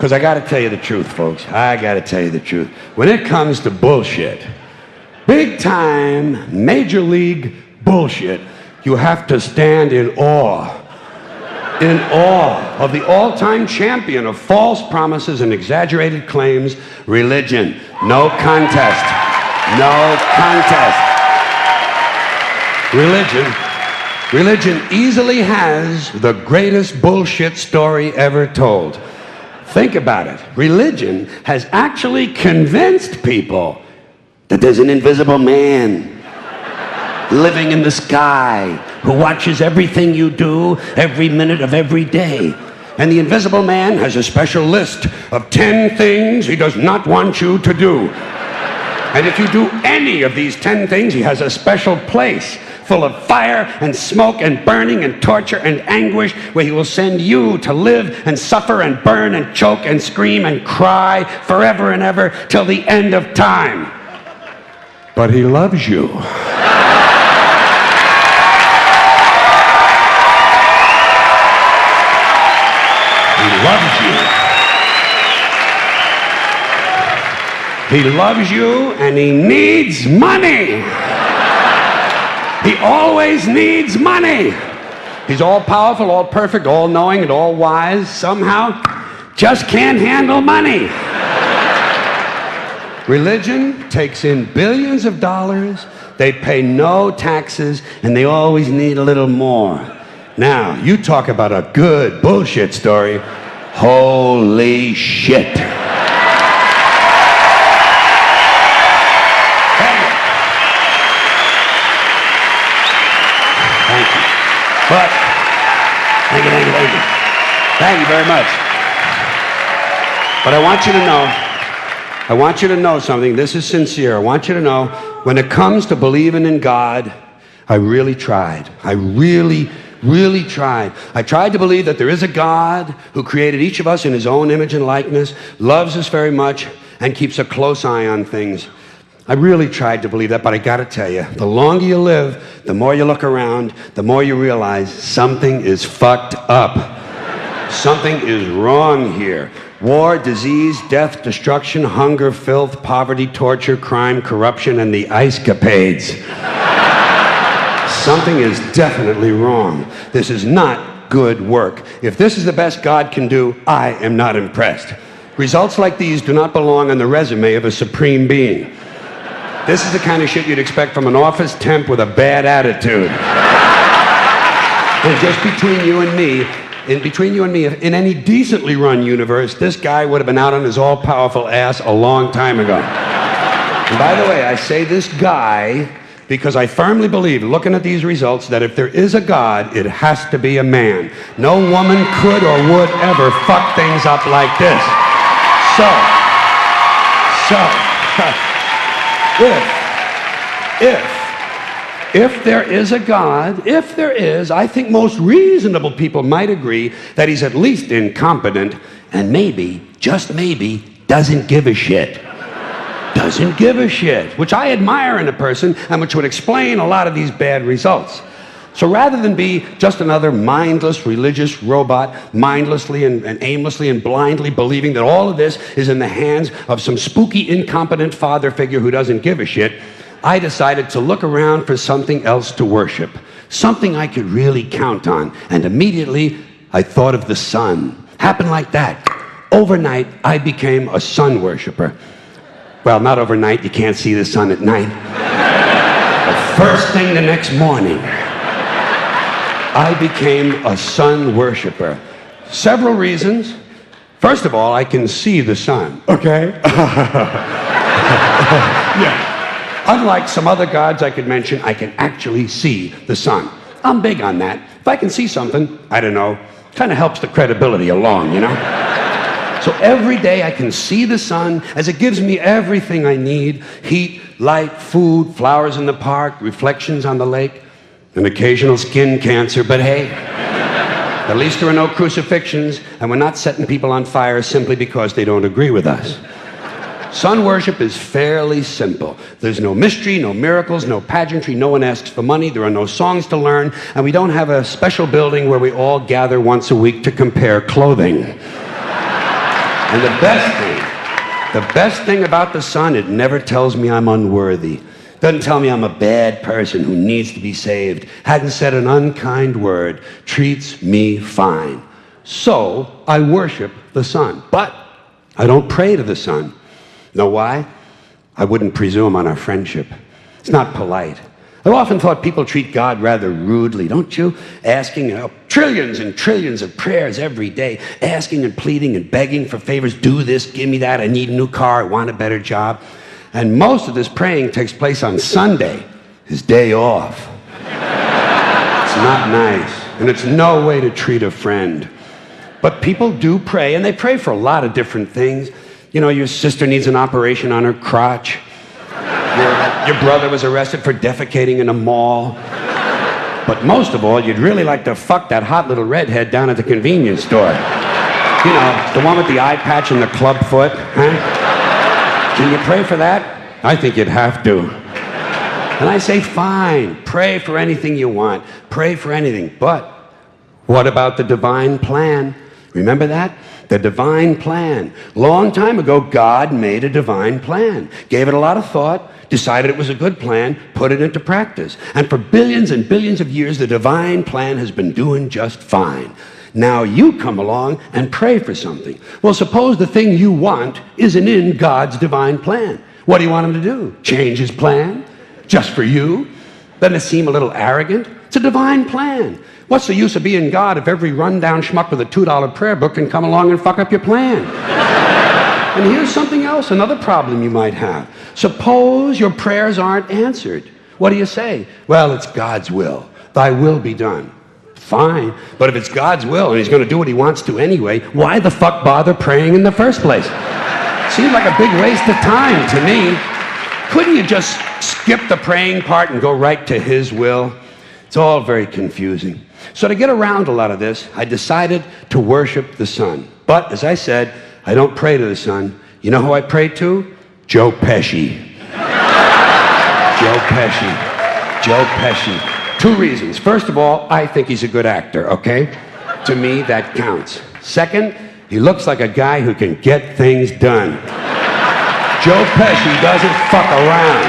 Because I got to tell you the truth, folks. I got to tell you the truth. When it comes to bullshit, big time, major league bullshit, you have to stand in awe of the all-time champion of false promises and exaggerated claims, religion. No contest. No contest. Religion easily has the greatest bullshit story ever told. Think about it. Religion has actually convinced people that there's an invisible man living in the sky who watches everything you do every minute of every day. And the invisible man has a special list of 10 things he does not want you to do. And if you do any of these 10 things, he has a special place full of fire and smoke and burning and torture and anguish where he will send you to live and suffer and burn and choke and scream and cry forever and ever till the end of time. But he loves you. He loves you. He loves you and he needs money. He always needs money. He's all powerful, all perfect, all knowing, and all wise. Somehow, just can't handle money. Religion takes in billions of dollars. They pay no taxes, and they always need a little more. Now, you talk about a good bullshit story. Holy shit. But, thank you. Thank you very much. But I want you to know something. This is sincere. I want you to know, when it comes to believing in God, I really tried. I really tried. I tried to believe that there is a God who created each of us in his own image and likeness, loves us very much, and keeps a close eye on things. I really tried to believe that, but I gotta tell you, the longer you live, the more you look around, the more you realize something is fucked up. Something is wrong here. War, disease, death, destruction, hunger, filth, poverty, torture, crime, corruption, and the ice-capades. Something is definitely wrong. This is not good work. If this is the best God can do, I am not impressed. Results like these do not belong on the resume of a supreme being. This is the kind of shit you'd expect from an office temp with a bad attitude. And just between you and me, in any decently run universe, this guy would have been out on his all-powerful ass a long time ago. And by the way, I say this guy because I firmly believe, looking at these results, that if there is a God, it has to be a man. No woman could or would ever fuck things up like this. If there is a God, I think most reasonable people might agree that he's at least incompetent and maybe, just maybe, doesn't give a shit. Doesn't give a shit, which I admire in a person and which would explain a lot of these bad results. So rather than be just another mindless religious robot, mindlessly and aimlessly and blindly believing that all of this is in the hands of some spooky, incompetent father figure who doesn't give a shit, I decided to look around for something else to worship, something I could really count on. And immediately, I thought of the sun. Happened like that. Overnight, I became a sun worshiper. Well, not overnight. You can't see the sun at night. But first thing the next morning, I became a sun worshiper. Several reasons. First of all, I can see the sun, okay? Yeah. Unlike some other gods I could mention, I can actually see the sun. I'm big on that. If I can see something, I don't know, kind of helps the credibility along, you know? So every day I can see the sun as it gives me everything I need: heat, light, food, flowers in the park, reflections on the lake, an occasional skin cancer, but hey, at least there are no crucifixions, and we're not setting people on fire simply because they don't agree with us. Sun worship is fairly simple. There's no mystery, no miracles, no pageantry, no one asks for money, there are no songs to learn, and we don't have a special building where we all gather once a week to compare clothing. And the best thing about the Son, it never tells me I'm unworthy. Doesn't tell me I'm a bad person who needs to be saved. Hadn't said an unkind word. Treats me fine. So I worship the Son. But I don't pray to the Son. Know why? I wouldn't presume on our friendship. It's not polite. I've often thought people treat God rather rudely, don't you? Asking trillions and trillions of prayers every day, asking and pleading and begging for favors. Do this, give me that, I need a new car, I want a better job. And most of this praying takes place on Sunday, his day off. It's not nice, and it's no way to treat a friend. But people do pray, and they pray for a lot of different things. You know, your sister needs an operation on her crotch. Your brother was arrested for defecating in a mall. But most of all, you'd really like to fuck that hot little redhead down at the convenience store. You know, the one with the eye patch and the club foot, huh? Can you pray for that? I think you'd have to. And I say, fine, pray for anything you want. Pray for anything. But what about the divine plan? Remember that? The divine plan. Long time ago, God made a divine plan. Gave it a lot of thought, decided it was a good plan, put it into practice. And for billions and billions of years, the divine plan has been doing just fine. Now you come along and pray for something. Well, suppose the thing you want isn't in God's divine plan. What do you want him to do? Change his plan? Just for you? Doesn't it seem a little arrogant? It's a divine plan. What's the use of being God if every rundown schmuck with a $2 prayer book can come along and fuck up your plan? And here's something else, another problem you might have. Suppose your prayers aren't answered. What do you say? Well, it's God's will. Thy will be done. Fine, but if it's God's will and he's going to do what he wants to anyway, why the fuck bother praying in the first place? Seems like a big waste of time to me. Couldn't you just skip the praying part and go right to his will? It's all very confusing. So to get around a lot of this, I decided to worship the Son. But, as I said, I don't pray to the Son. You know who I pray to? Joe Pesci. Joe Pesci. Joe Pesci. 2 reasons. First of all, I think he's a good actor, okay? To me, that counts. Second, he looks like a guy who can get things done. Joe Pesci doesn't fuck around.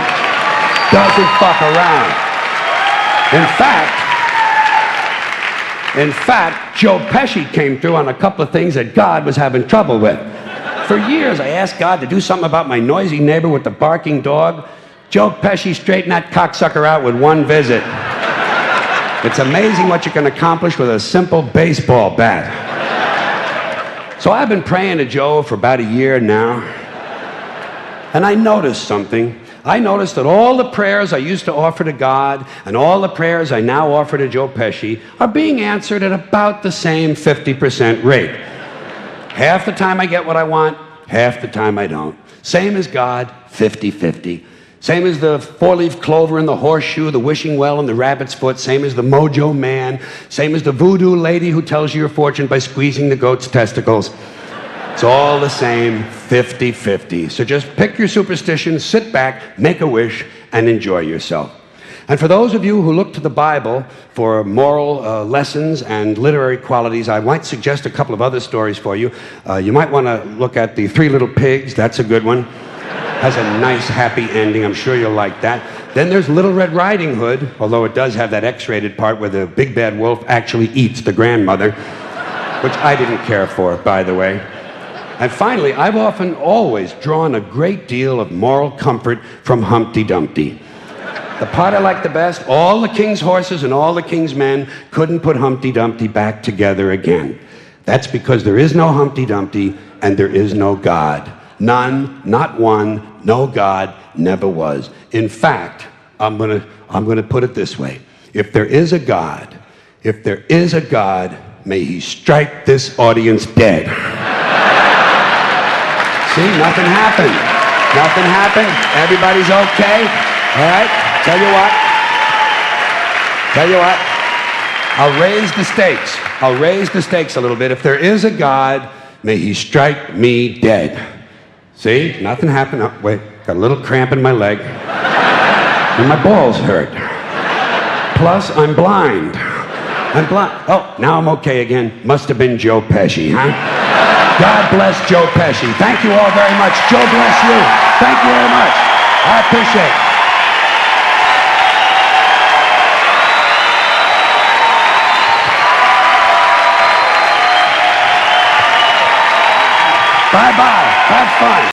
Doesn't fuck around. In fact, Joe Pesci came through on a couple of things that God was having trouble with. For years, I asked God to do something about my noisy neighbor with the barking dog. Joe Pesci straightened that cocksucker out with 1 visit. It's amazing what you can accomplish with a simple baseball bat. So I've been praying to Joe for about a year now, and I noticed something. I noticed that all the prayers I used to offer to God and all the prayers I now offer to Joe Pesci are being answered at about the same 50% rate. Half the time I get what I want, half the time I don't. Same as God, 50-50. Same as the 4-leaf clover and the horseshoe, the wishing well and the rabbit's foot. Same as the mojo man. Same as the voodoo lady who tells you your fortune by squeezing the goat's testicles. It's all the same, 50-50. So just pick your superstition, sit back, make a wish, and enjoy yourself. And for those of you who look to the Bible for moral lessons and literary qualities, I might suggest a couple of other stories for you. You might want to look at The 3 Little Pigs. That's a good one. Has a nice, happy ending. I'm sure you'll like that. Then there's Little Red Riding Hood, although it does have that X-rated part where the big bad wolf actually eats the grandmother, which I didn't care for, by the way. And finally, I've often always drawn a great deal of moral comfort from Humpty Dumpty. The part I like the best, all the king's horses and all the king's men couldn't put Humpty Dumpty back together again. That's because there is no Humpty Dumpty and there is no God. None, not one, no God, never was. In fact, I'm gonna put it this way. If there is a God, may he strike this audience dead. See, nothing happened. Nothing happened. Everybody's okay. All right? Tell you what. I'll raise the stakes. I'll raise the stakes a little bit. If there is a God, may he strike me dead. See? Nothing happened. Oh, wait. Got a little cramp in my leg. And my balls hurt. Plus, I'm blind. I'm blind. Oh, now I'm okay again. Must have been Joe Pesci, huh? God bless Joe Pesci. Thank you all very much. Joe bless you. Thank you very much. I appreciate it. Bye-bye. Have fun.